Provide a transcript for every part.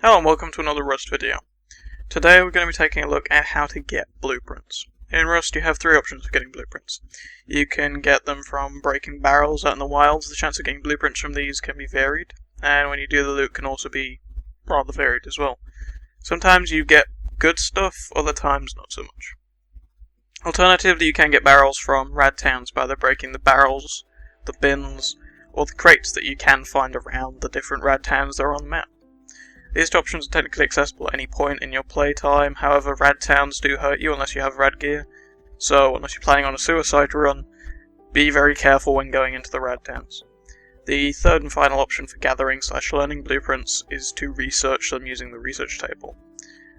Hello and welcome to another Rust video. Today we're going to be taking a look at how to get blueprints. In Rust you have three options for getting blueprints. You can get them from breaking barrels out in the wilds. The chance of getting blueprints from these can be varied, and when you do the loot can also be rather varied as well. Sometimes you get good stuff, other times not so much. Alternatively, you can get barrels from rad towns by either breaking the barrels, the bins, or the crates that you can find around the different rad towns that are on the map. These two options are technically accessible at any point in your playtime, however rad towns do hurt you unless you have rad gear, so unless you're planning on a suicide run, be very careful when going into the rad towns. The third and final option for gathering/learning blueprints is to research them using the research table.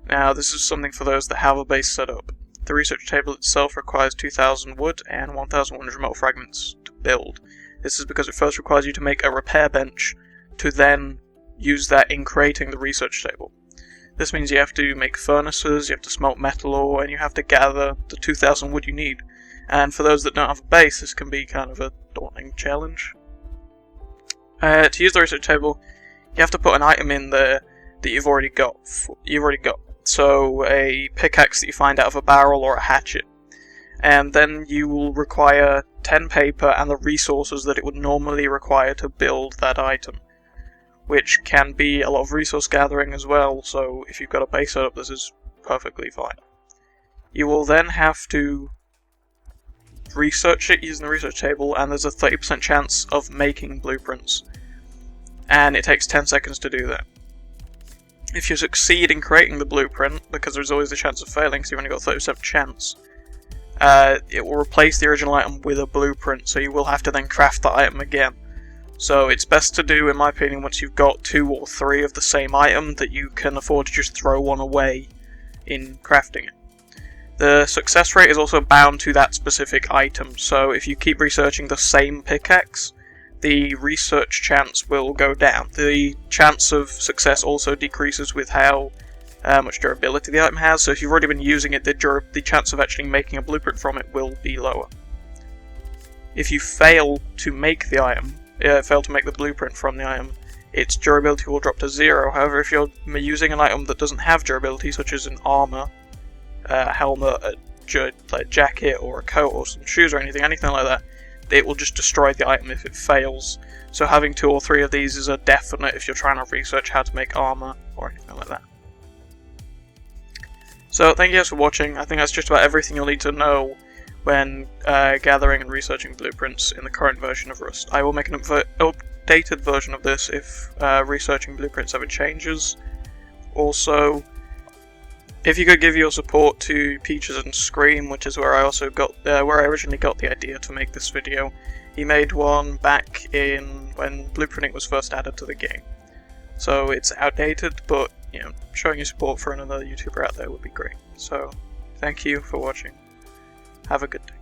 Now this is something for those that have a base set up. The research table itself requires 2000 wood and 1100 metal fragments to build. This is because it first requires you to make a repair bench to then use that in creating the research table. This means you have to make furnaces, you have to smelt metal ore, and you have to gather the 2000 wood you need. And for those that don't have a base, this can be kind of a daunting challenge. To use the research table, you have to put an item in there that you've already got. So a pickaxe that you find out of a barrel or a hatchet. And then you will require 10 paper and the resources that it would normally require to build that item, which can be a lot of resource gathering as well, so if you've got a base setup, this is perfectly fine. You will then have to research it using the research table, and there's a 30% chance of making blueprints, and it takes 10 seconds to do that. If you succeed in creating the blueprint, because there's always a chance of failing, so you've only got a 30% chance, it will replace the original item with a blueprint, so you will have to then craft the item again. So it's best to do, in my opinion, once you've got 2 or 3 of the same item that you can afford to just throw one away in crafting it. The success rate is also bound to that specific item, so if you keep researching the same pickaxe, the research chance will go down. The chance of success also decreases with how much durability the item has, so if you've already been using it, the chance of actually making a blueprint from it will be lower. If you fail to make the item, fail to make the blueprint from the item, its durability will drop to 0. However, if you're using an item that doesn't have durability, such as an armor, a helmet, a jacket, or a coat, or some shoes, or anything like that, it will just destroy the item if it fails. So having 2 or 3 of these is a definite if you're trying to research how to make armor, or anything like that. So thank you guys for watching. I think that's just about everything you'll need to know when gathering and researching blueprints in the current version of Rust. I will make an updated version of this if researching blueprints ever changes. Also, if you could give your support to Peaches and Scream, which is where I also got where I originally got the idea to make this video. He made one back in when blueprinting was first added to the game. So it's outdated, but you know, showing your support for another YouTuber out there would be great. So thank you for watching. Have a good day.